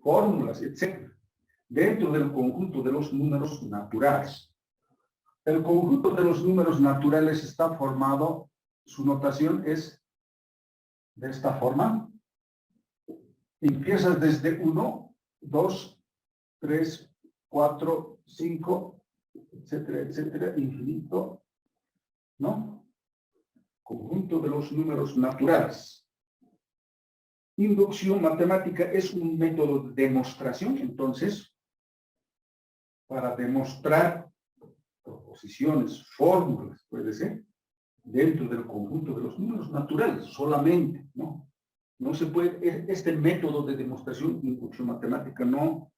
fórmulas, etc. Dentro del conjunto de los números naturales. El conjunto de los números naturales está formado, su notación es de esta forma. Empiezas desde 1, 2, 3, 4, 5, etcétera, etcétera, infinito, ¿no? Conjunto de los números naturales. Inducción matemática es un método de demostración, entonces, para demostrar proposiciones, fórmulas, puede ser, dentro del conjunto de los números naturales, solamente, ¿no? No se puede, este método de demostración, inducción matemática, no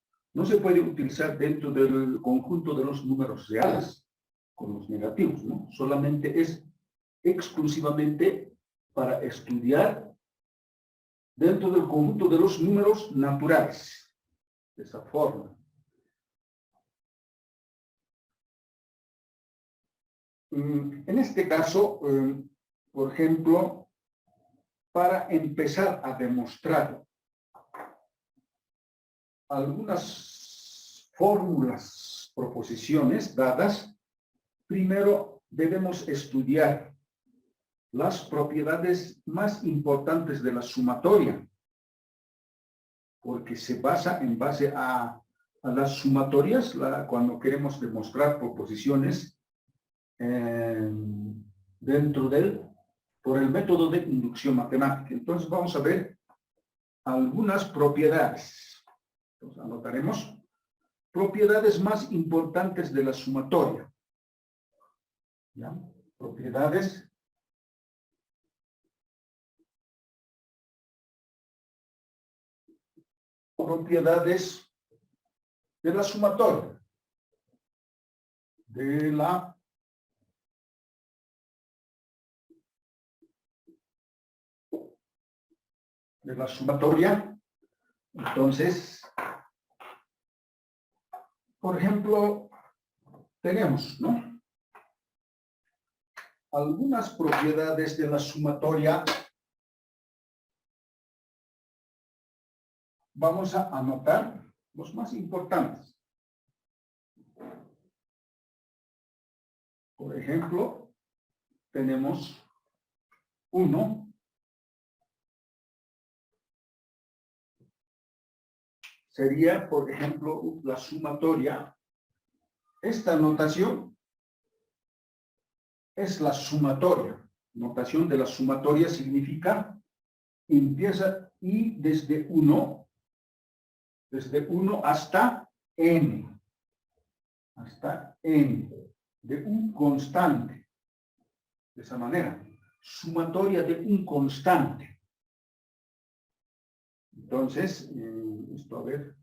se puede utilizar dentro del conjunto de los números reales, con los negativos, ¿no? Solamente es exclusivamente para estudiar dentro del conjunto de los números naturales, de esa forma. En este caso, por ejemplo, para empezar a demostrar algunas fórmulas, proposiciones dadas, primero debemos estudiar las propiedades más importantes de la sumatoria, porque se basa en base a las sumatorias, cuando queremos demostrar proposiciones dentro por el método de inducción matemática. Entonces vamos a ver algunas propiedades. Entonces anotaremos propiedades más importantes de la sumatoria. ¿Ya? Propiedades de la sumatoria. De la sumatoria. Entonces, por ejemplo, tenemos, ¿no?, algunas propiedades de la sumatoria. Vamos a anotar los más importantes. Por ejemplo, tenemos 1. Sería, por ejemplo, la sumatoria. Esta notación es la sumatoria. Notación de la sumatoria significa empieza y desde 1 hasta n. Hasta n. De un constante. De esa manera. Sumatoria de un constante. Entonces, esto, a ver,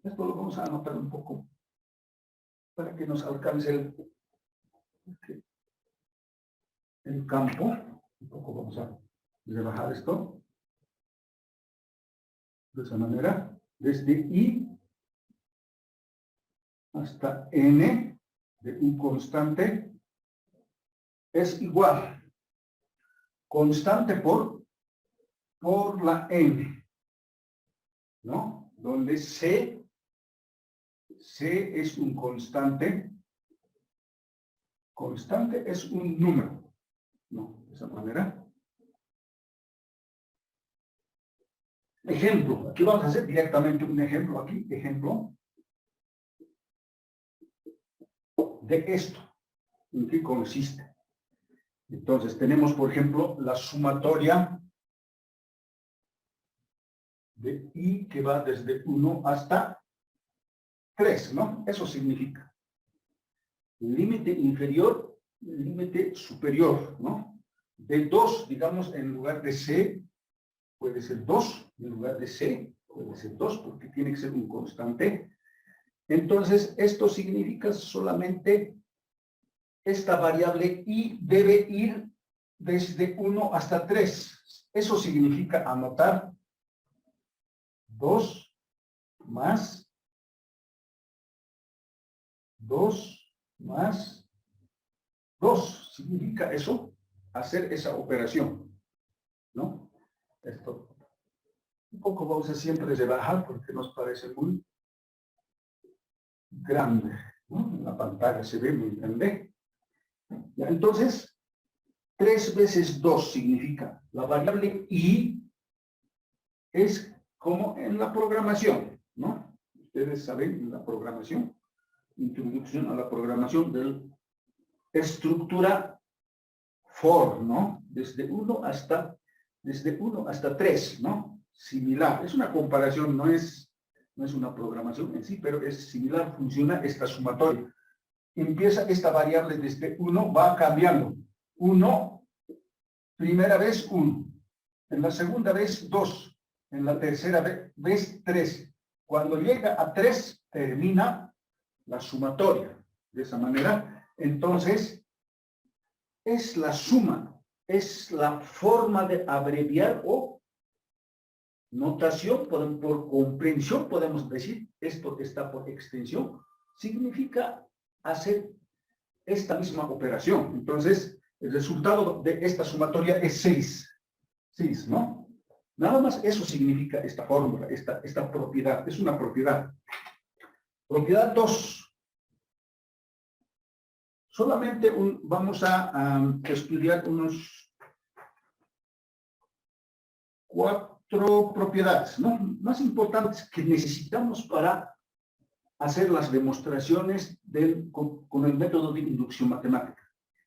esto lo vamos a anotar un poco para que nos alcance el campo. Un poco vamos a rebajar esto. De esa manera, desde i hasta n de un constante es igual. Constante por la n. ¿No? Donde C es un constante. Constante es un número. ¿No? De esa manera. Ejemplo. Aquí vamos a hacer directamente un ejemplo. Aquí, ejemplo de esto. ¿En qué consiste? Entonces, tenemos, por ejemplo, la sumatoria de i que va desde 1 hasta 3, ¿no? Eso significa límite inferior, límite superior, ¿no? De 2, digamos, en lugar de c, puede ser 2, en lugar de c, puede ser 2, porque tiene que ser un constante. Entonces, esto significa solamente esta variable i debe ir desde 1 hasta 3. Eso significa anotar 2 más 2 más 2. Significa eso, hacer esa operación, ¿no? Esto Un poco vamos a siempre rebajar porque nos parece muy grande, ¿no? En la pantalla se ve muy grande. Ya, entonces, 3 veces 2 significa la variable i es como en la programación, ¿no? Ustedes saben en la programación, introducción a la programación de estructura for, ¿no? Desde 1 hasta 3, ¿no? Similar. Es una comparación, no es una programación en sí, pero es similar, funciona esta sumatoria. Empieza esta variable desde 1, va cambiando. 1, primera vez 1, en la segunda vez 2, en la tercera vez 3. Cuando llega a 3, termina la sumatoria. De esa manera, entonces, es la suma, es la forma de abreviar o notación, por comprensión podemos decir, esto está por extensión, significa hacer esta misma operación. Entonces, el resultado de esta sumatoria es 6. 6, ¿no? Nada más eso significa esta fórmula, esta propiedad, es una propiedad. Propiedad 2. Solamente vamos a estudiar unos 4 propiedades, ¿no? Más importantes que necesitamos para hacer las demostraciones con el método de inducción matemática.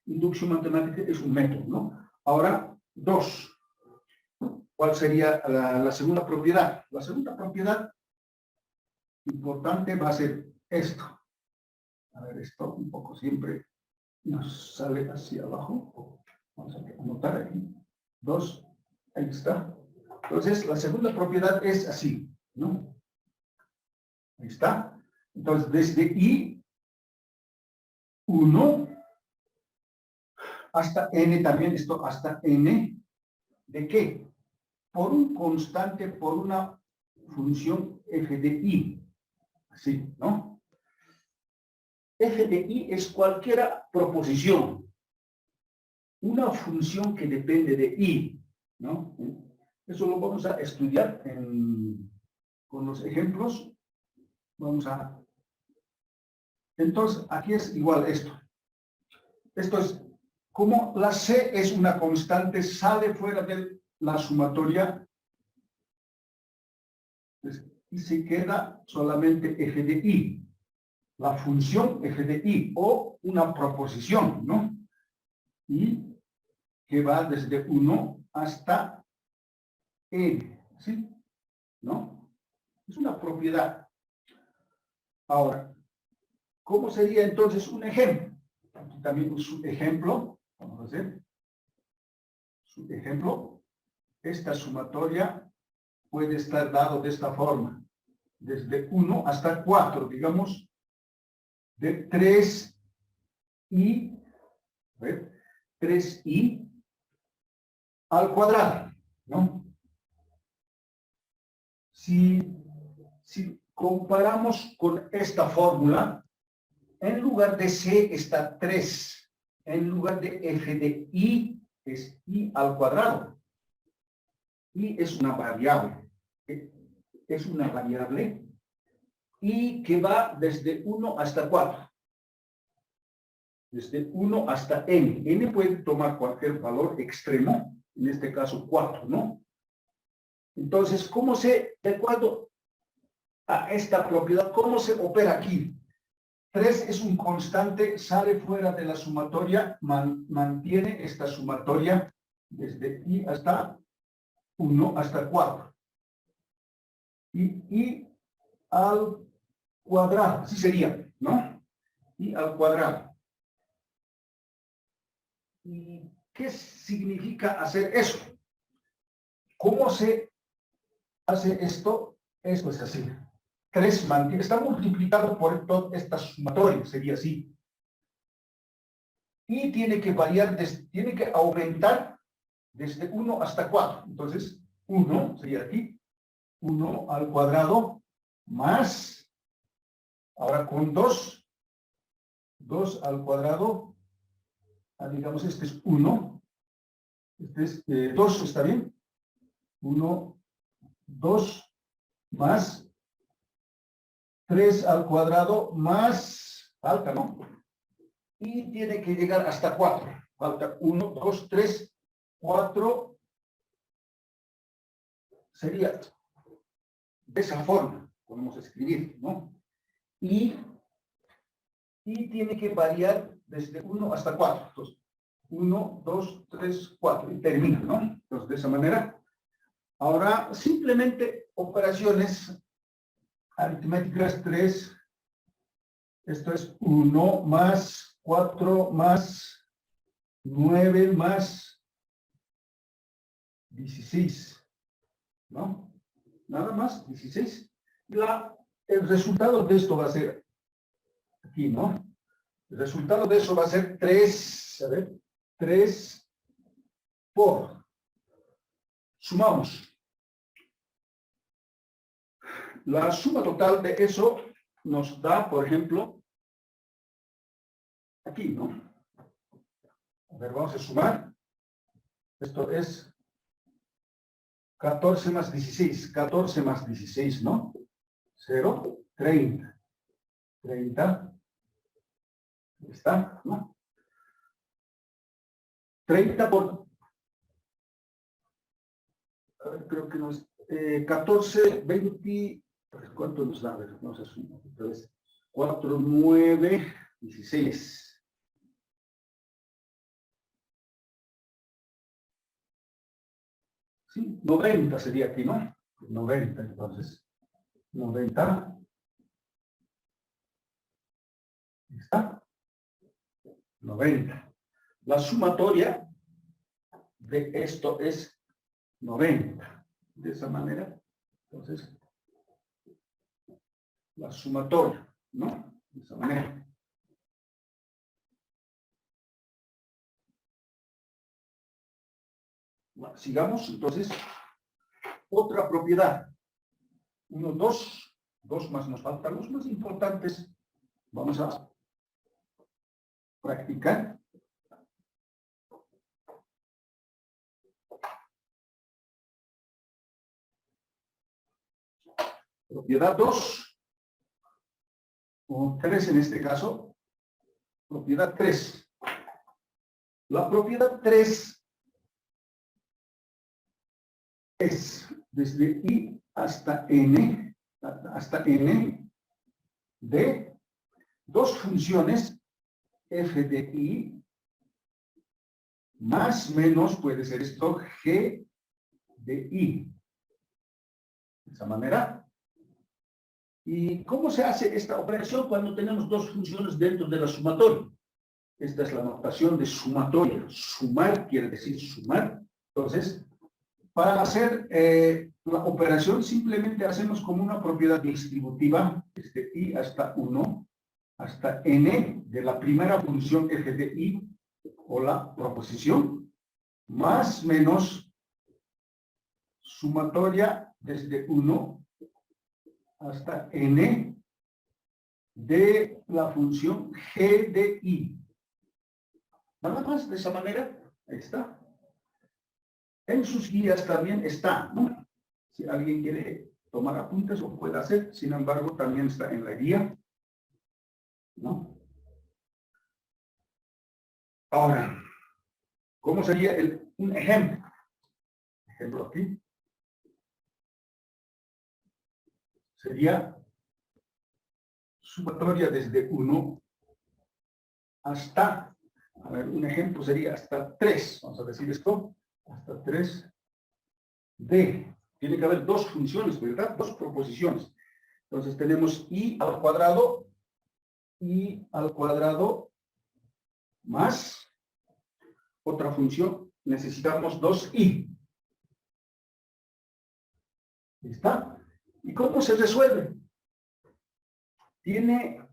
Inducción matemática es un método, ¿no? Ahora, 2. ¿Cuál sería la segunda propiedad? La segunda propiedad importante va a ser esto. A ver, esto un poco siempre nos sale hacia abajo. Vamos a anotar aquí. 2. Ahí está. Entonces, la segunda propiedad es así, ¿no? Ahí está. Entonces, desde I1 hasta N también, esto hasta N, ¿de qué? Por un constante, por una función f de I. Así, ¿no? F de I es cualquier proposición. Una función que depende de I, ¿no? Eso lo vamos a estudiar con los ejemplos. Vamos a... Entonces, aquí es igual esto. Esto es, como la C es una constante, sale fuera de la sumatoria y se queda solamente f de I. La función f de I o una proposición, ¿no? Y que va desde 1 hasta N, ¿sí? ¿No? Es una propiedad. Ahora, ¿cómo sería entonces un ejemplo? Aquí también un ejemplo, vamos a hacer su ejemplo. Esta sumatoria puede estar dado de esta forma, desde 1 hasta 4, digamos, de 3i, a ver, 3i al cuadrado, ¿no? Si comparamos con esta fórmula, en lugar de C está 3, en lugar de f de I es I al cuadrado. I es una variable, y que va desde 1 hasta 4. Desde 1 hasta n. N puede tomar cualquier valor extremo, en este caso 4, ¿no? Entonces, de acuerdo a esta propiedad, cómo se opera aquí? 3 es un constante, sale fuera de la sumatoria, mantiene esta sumatoria desde i hasta 1 hasta 4. Y al cuadrado, así sería, ¿no? Y al cuadrado. ¿Y qué significa hacer eso? ¿Cómo se hace esto? Esto es así. 3 mantiene, está multiplicado por toda esta sumatoria, sería así. Y tiene que variar, tiene que aumentar desde 1 hasta 4. Entonces, 1 sería aquí, 1 al cuadrado más, ahora con 2, 2 al cuadrado, digamos, este es 1, este es 2, ¿está bien? 1 2 más 3 al cuadrado más, falta, ¿no? Y tiene que llegar hasta 4. Falta 1, 2, 3, 4. Sería de esa forma, podemos escribir, ¿no? Y tiene que variar desde 1 hasta 4. Entonces, 1, 2, 3, 4. Y termina, ¿no? Entonces, de esa manera. Ahora, simplemente operaciones aritméticas 3. Esto es 1 más 4 más 9 más 16. ¿No? Nada más, 16. El resultado de esto va a ser aquí, ¿no? El resultado de eso va a ser 3, a ver, 3 por, sumamos. La suma total de eso nos da, por ejemplo, aquí, ¿no? A ver, vamos a sumar. Esto es 14 más 16. 14 más 16, ¿no? 0, 30. 30. Ahí está, ¿no? 30 por... A ver, creo que nos... 14, 20... ¿Cuánto nos da? A ver, vamos a sumar otra vez. 4, 9, 16. Sí, 90 sería aquí, ¿no? 90, entonces. 90. ¿Está? 90. La sumatoria de esto es 90. De esa manera, entonces, la sumatoria, ¿no? De esa manera. Bueno, sigamos, entonces, otra propiedad. 1, 2, 2 más nos faltan los más importantes. Vamos a practicar. Propiedad 2, o 3 en este caso. Propiedad 3. La propiedad 3 es desde I hasta N de dos funciones f de I más menos puede ser esto G de I. De esa manera. ¿Y cómo se hace esta operación cuando tenemos dos funciones dentro de la sumatoria? Esta es la notación de sumatoria. Sumar quiere decir sumar. Entonces, para hacer la operación simplemente hacemos como una propiedad distributiva desde I hasta 1 hasta N de la primera función f de I o la proposición más menos sumatoria desde 1 hasta N de la función G de I. Nada más de esa manera. Ahí está. En sus guías también está, ¿no? Si alguien quiere tomar apuntes, lo puede hacer. Sin embargo, también está en la guía, ¿no? Ahora, ¿cómo sería un ejemplo? Ejemplo aquí. Sería sumatoria desde 1 hasta, a ver, un ejemplo sería hasta 3. Vamos a decir esto. Hasta 3 D. Tiene que haber dos funciones, ¿verdad? Dos proposiciones. Entonces tenemos I al cuadrado más otra función. Necesitamos 2I. ¿Está? ¿Y cómo se resuelve? Tiene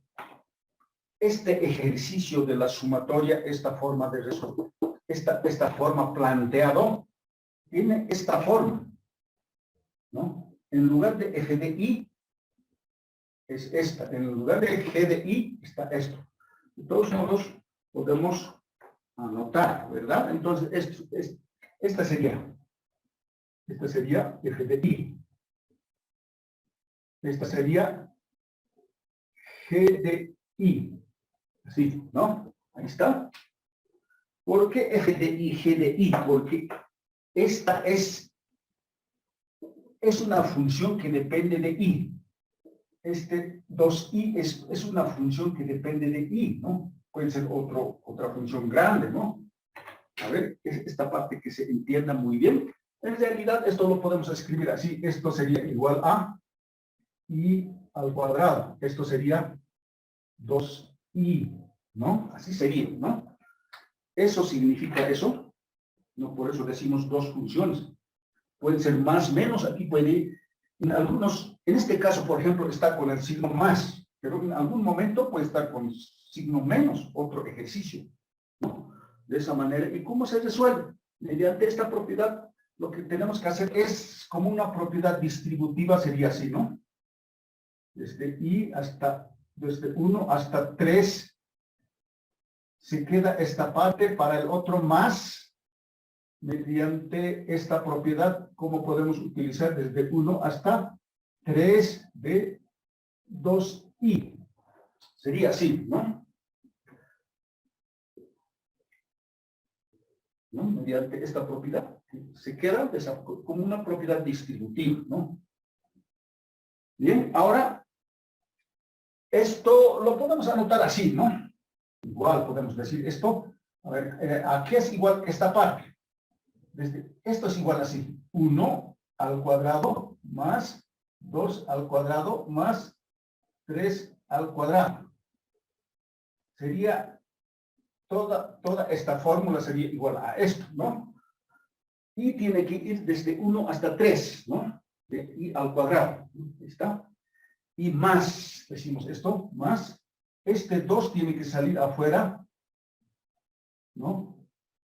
este ejercicio de la sumatoria, esta forma de resolver, esta forma planteado, tiene esta forma, ¿no? En lugar de f de I, es esta. En lugar de g de I, está esto. De todos modos, podemos anotar, ¿verdad? Entonces, esta sería f de I. Esta sería G de I. Así, ¿no? Ahí está. ¿Por qué F de I, G de I? Porque esta es una función que depende de I. Este 2i es una función que depende de i, ¿no? Puede ser otra función grande, ¿no? A ver, esta parte que se entienda muy bien. En realidad, esto lo podemos escribir así. Esto sería igual a i al cuadrado. Esto sería 2i, ¿no? Así sería, ¿no? Eso significa eso, ¿no? Por eso decimos dos funciones. Pueden ser más, menos. Aquí puede, en este caso, por ejemplo, está con el signo más, pero en algún momento puede estar con signo menos, otro ejercicio, ¿no? De esa manera. ¿Y cómo se resuelve? Mediante esta propiedad, lo que tenemos que hacer es, como una propiedad distributiva, sería así, ¿no? Desde 1 hasta 3, se queda esta parte para el otro más. Mediante esta propiedad, ¿cómo podemos utilizar desde 1 hasta 3 de 2i? Sería así, ¿no? ¿No? Mediante esta propiedad, se queda como una propiedad distributiva, ¿no? Bien, ahora, esto lo podemos anotar así, ¿no? Igual podemos decir esto. A ver, ¿a qué es igual esta parte? Esto es igual así, 1 al cuadrado más 2 al cuadrado más 3 al cuadrado. Sería, toda esta fórmula sería igual a esto, ¿no? Y tiene que ir desde 1 hasta 3, ¿no? De i al cuadrado, ahí está. Y más, decimos esto, más, este 2 tiene que salir afuera, ¿no?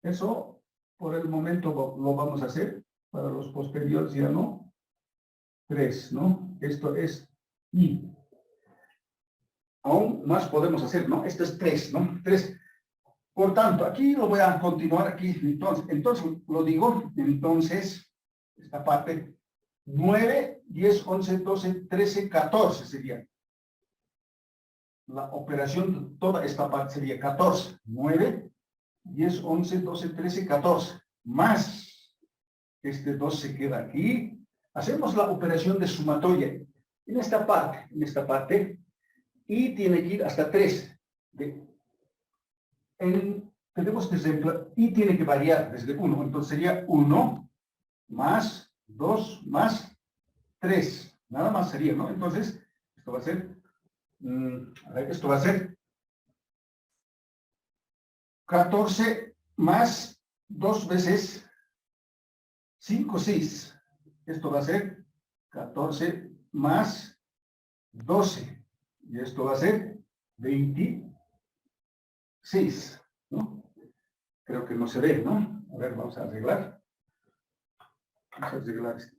Eso por el momento lo vamos a hacer, para los posteriores ya no. 3, ¿no? Esto es i. Aún más podemos hacer, ¿no? Esto es 3, ¿no? 3. Por tanto, aquí lo voy a continuar aquí. Entonces lo digo, entonces, esta parte, 9, 10, 11, 12, 13, 14 sería. La operación, toda esta parte sería 14. 9, 10, 11, 12, 13, 14. Más este 2 se queda aquí. Hacemos la operación de sumatoria en esta parte, y tiene que ir hasta 3. Tenemos que ejemplo, y tiene que variar desde 1. Entonces sería 1 más 2 más 3. Nada más sería, ¿no? Entonces, esto va a ser, esto va a ser 14 más 2 veces 5, 6. Esto va a ser 14 más 12. Y esto va a ser 26, ¿no? Creo que no se ve, ¿no? A ver, vamos a arreglar. Vamos a arreglar esto.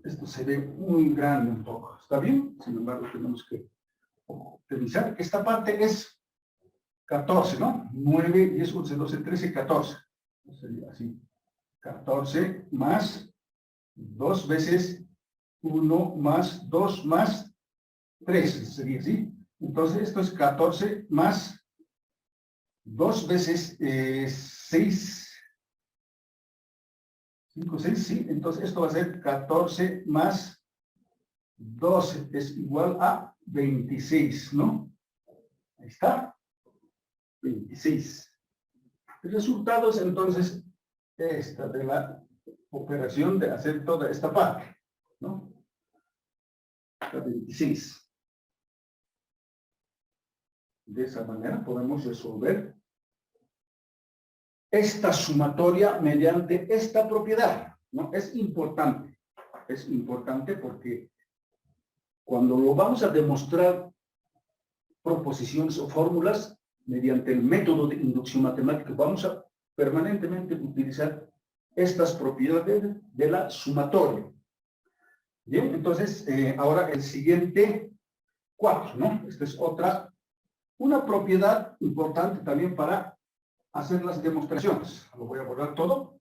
Esto se ve muy grande un poco. ¿Está bien? Sin embargo, tenemos que revisar. Esta parte es 14, ¿no? 9, 10, 11, 12, 13, 14. Sería así. 14 más 2 veces 1 más 2 más 3. Sería así. Entonces, esto es 14 más 2 veces 6. 5, 6, sí. Entonces, esto va a ser 14 más 12. Es igual a 26, ¿no? Ahí está. 26. El resultado es entonces esta de la operación de hacer toda esta parte, ¿no? La 26. De esa manera podemos resolver esta sumatoria mediante esta propiedad, ¿no? Es importante porque cuando lo vamos a demostrar proposiciones o fórmulas mediante el método de inducción matemática, vamos a permanentemente utilizar estas propiedades de la sumatoria. Bien, entonces, ahora el siguiente 4, ¿no? Esta es una propiedad importante también para hacer las demostraciones. Lo voy a borrar todo.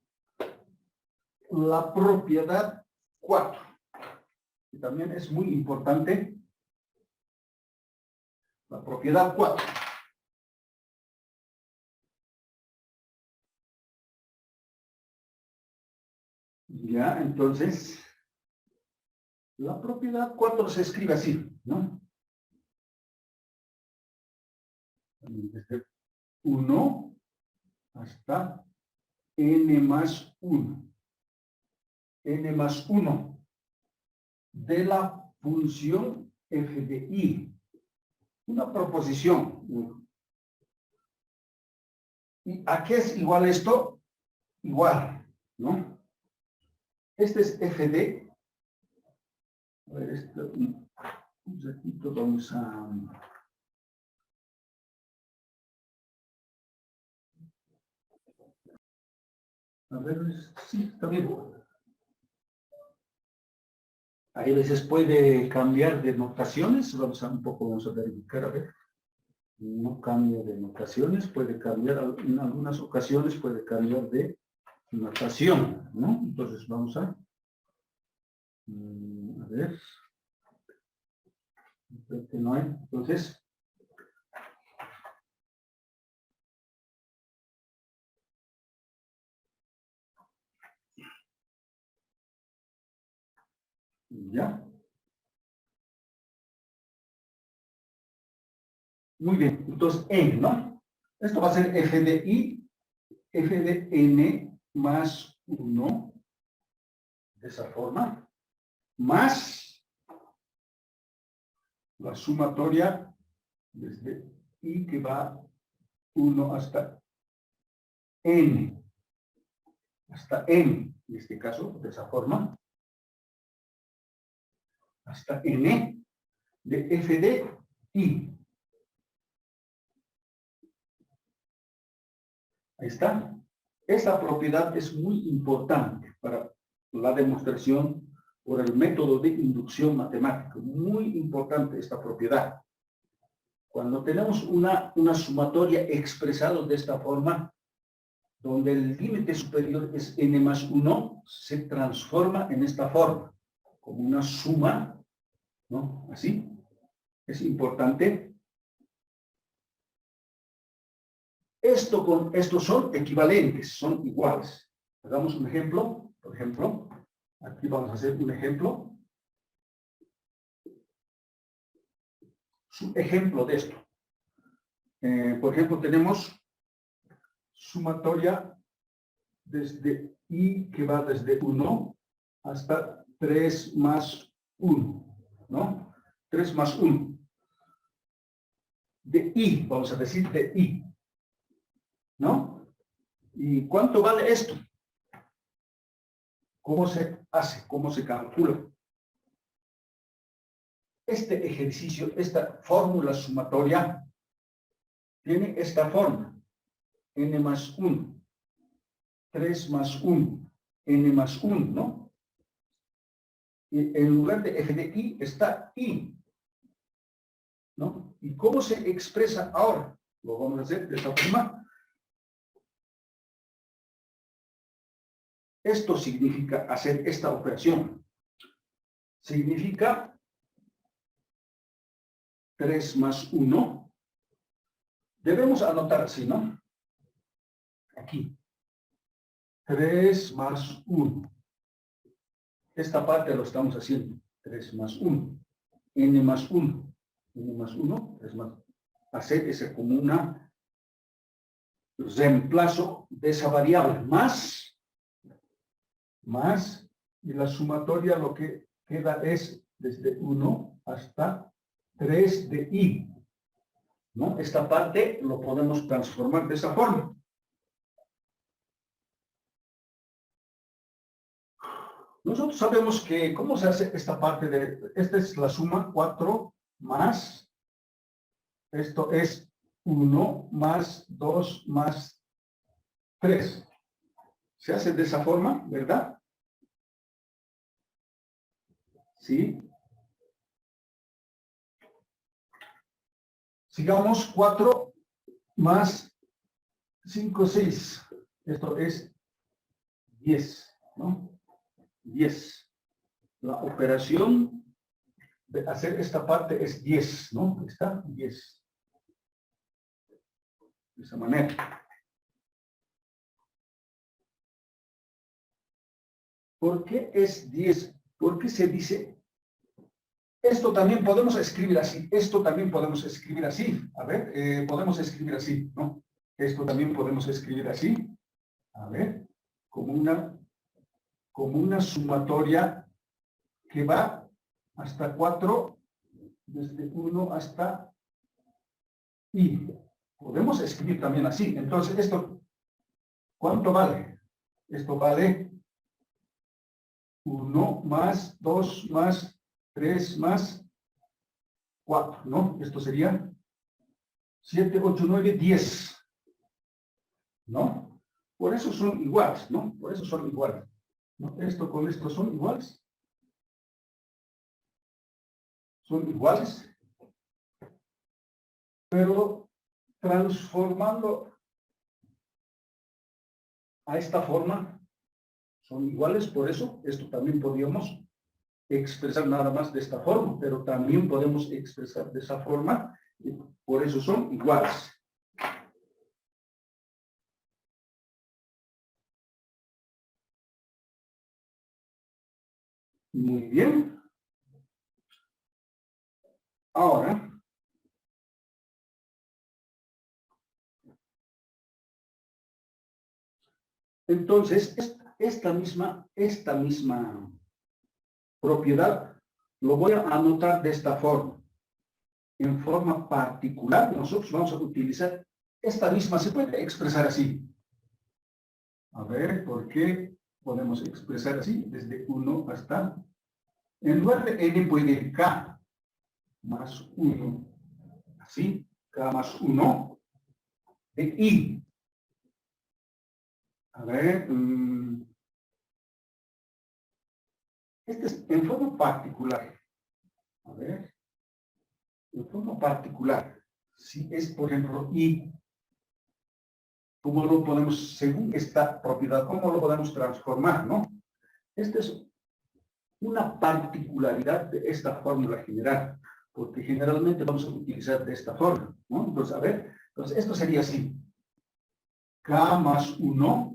La propiedad 4. Y también es muy importante La propiedad 4. Ya, entonces, la propiedad 4 se escribe así, ¿no? Desde 1 hasta n más 1. N más 1 de la función f de i. Una proposición. ¿Y a qué es igual esto? Igual, ¿no? Este es f de. A ver, esto, un ratito vamos a. A ver, sí, está bien. Ahí a veces puede cambiar de notaciones. Vamos a verificar, a ver. No cambia de notaciones, puede cambiar, en algunas ocasiones puede cambiar de notación, ¿no? Entonces vamos a ver. No hay. Entonces, ya. Muy bien, entonces n, ¿no? Esto va a ser f de i, f de n más 1, de esa forma, más la sumatoria desde i que va 1 hasta n, en este caso, de esa forma, hasta n de f de i. Ahí está. Esta propiedad es muy importante para la demostración por el método de inducción matemática. Muy importante esta propiedad. Cuando tenemos una sumatoria expresada de esta forma, donde el límite superior es n más 1, se transforma en esta forma, como una suma, ¿no? Así. Es importante. Estos son equivalentes, son iguales. Hagamos un ejemplo. Por ejemplo, aquí vamos a hacer un ejemplo. Un ejemplo de esto. Por ejemplo, tenemos sumatoria desde i que va desde 1 hasta 3 más 1, ¿no? 3 más 1. De i, vamos a decir de i, ¿no? ¿Y cuánto vale esto? ¿Cómo se hace? ¿Cómo se calcula? Este ejercicio, esta fórmula sumatoria, tiene esta forma. N más 1. 3 más 1. N más 1, ¿no? Y en lugar de f de i está i, ¿no? ¿Y cómo se expresa ahora? Lo vamos a hacer de esta forma. Esto significa hacer esta operación. Significa 3 más 1. Debemos anotar así, ¿no? Aquí. 3 más 1. Esta parte lo estamos haciendo. 3 más 1. N más 1. N más 1 es más. Hacer ese como una reemplazo de esa variable. Más. Y la sumatoria lo que queda es desde 1 hasta 3 de i. ¿No? Esta parte lo podemos transformar de esa forma. Nosotros sabemos que, ¿cómo se hace esta parte de, esta es la suma 4 más, esto es 1 más 2 más 3. Se hace de esa forma, ¿verdad? ¿Sí? Sigamos 4 más 5, 6. Esto es 10, ¿no? 10. La operación de hacer esta parte es 10, ¿no? Está 10. de esa manera. ¿Por qué es 10? ¿Por qué se dice? Esto también podemos escribir así. Esto también podemos escribir así. A ver, podemos escribir así, ¿no? Esto también podemos escribir así. A ver, como una sumatoria que va hasta 4, desde 1 hasta i. Podemos escribir también así. Entonces, esto, ¿cuánto vale? Esto vale 1 más 2 más 3 más 4, ¿no? Esto sería 7, 8, 9, 10, ¿no? Por eso son iguales, ¿no? Por eso son iguales, ¿no? Esto con esto son iguales. Son iguales. Pero transformando a esta forma, son iguales, por eso esto también podríamos expresar nada más de esta forma, pero también podemos expresar de esa forma, y por eso son iguales. Muy bien. Ahora, entonces, esta misma propiedad lo voy a anotar de esta forma. En forma particular, nosotros vamos a utilizar esta misma, se puede expresar así. A ver, ¿por qué podemos expresar así? Desde 1 hasta, en lugar de n puede ir k más 1, así, k más 1 de i. A ver, este es en forma particular. A ver, en forma particular. Si es, por ejemplo, i, ¿cómo lo podemos, según esta propiedad, cómo lo podemos transformar, no? Esta es una particularidad de esta fórmula general, porque generalmente vamos a utilizar de esta forma, ¿no? Entonces, a ver, entonces esto sería así. K más 1,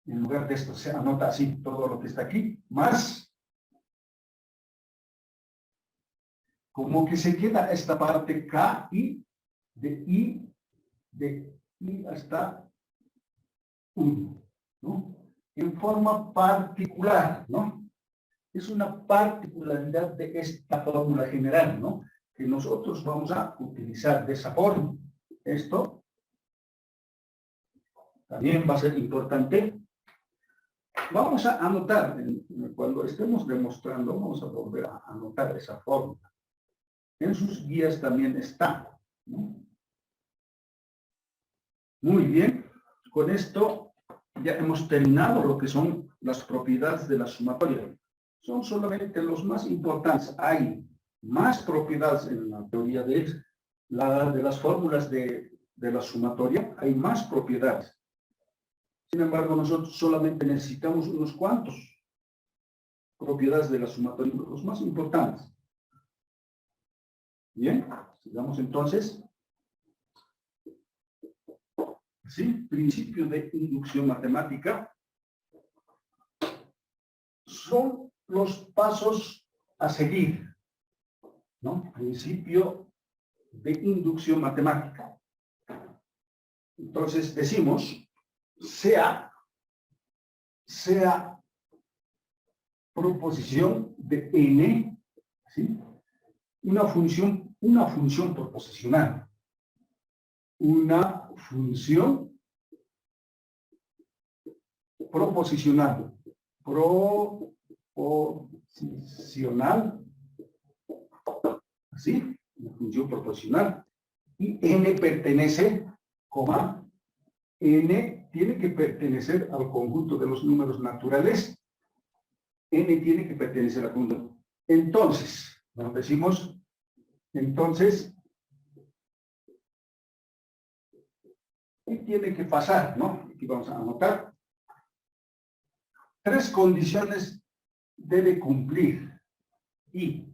en lugar de esto se anota así todo lo que está aquí, más, como que se queda esta parte K y de I hasta 1, ¿no? En forma particular, ¿no? Es una particularidad de esta fórmula general, ¿no? Que nosotros vamos a utilizar de esa forma. Esto también va a ser importante. Vamos a anotar, cuando estemos demostrando, vamos a volver a anotar esa fórmula. En sus guías también está, ¿no? Muy bien, con esto ya hemos terminado lo que son las propiedades de la sumatoria. Son solamente los más importantes. Hay más propiedades en la teoría de las fórmulas de la sumatoria, hay más propiedades. Sin embargo, nosotros solamente necesitamos unos cuantos propiedades de la sumatoria, los más importantes. Bien, sigamos entonces. Sí, principio de inducción matemática. Son los pasos a seguir, ¿no? Principio de inducción matemática. Entonces decimos, sea proposición de n, ¿sí? Una función proposicional. Una función proposicional. ¿Sí? Una función proposicional. Y n pertenece, n tiene que pertenecer al conjunto de los números naturales. N tiene que pertenecer al conjunto. Entonces, nos decimos, entonces, ¿qué tiene que pasar? ¿No? Aquí vamos a anotar. 3 condiciones debe cumplir. Y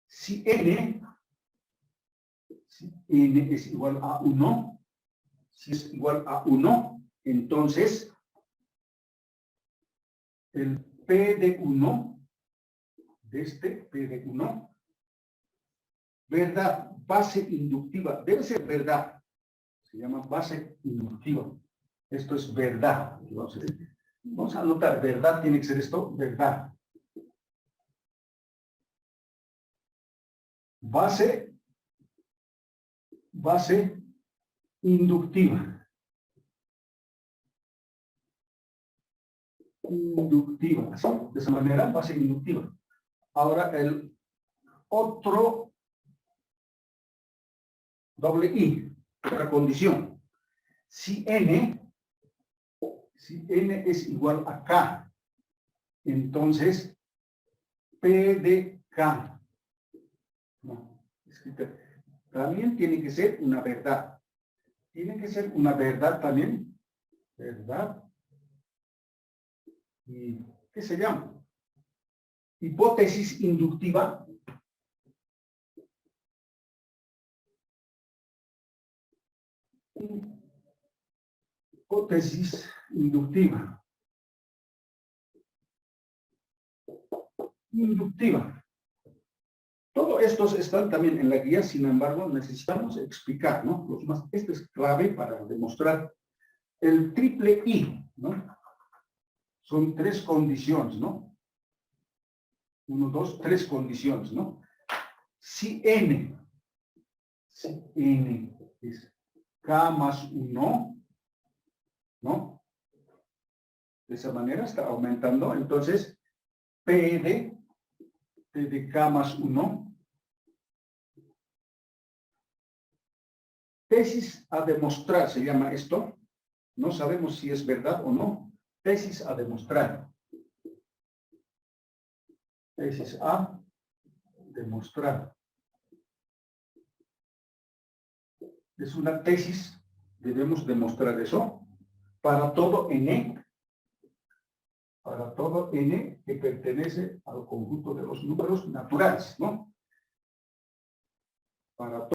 si n Si n es igual a 1, si es igual a 1, entonces el P de 1, de este P de 1, verdad, base inductiva, debe ser verdad, se llama base inductiva. Esto es verdad. Vamos a anotar, verdad tiene que ser esto, verdad. Base inductiva. Inductiva, así, de esa manera, base inductiva. Ahora el otro doble I, otra condición. Si n es igual a K, entonces P de K, no, también tiene que ser una verdad. Tiene que ser una verdad también, verdad. ¿Y qué se llama? Hipótesis inductiva. Hipótesis inductiva. Inductiva. Todos estos están también en la guía, sin embargo, necesitamos explicar, ¿no? Esto es clave para demostrar el triple I, ¿no? Son tres condiciones, ¿no? 1, 2, 3 condiciones, ¿no? Si n es K más 1, ¿no? De esa manera está aumentando, entonces P de K más 1. Tesis a demostrar se llama esto. No sabemos si es verdad o no. Tesis a demostrar. Tesis a demostrar. Es una tesis. Debemos demostrar eso para todo n. Para todo n que pertenece al conjunto de los números naturales, ¿no? Para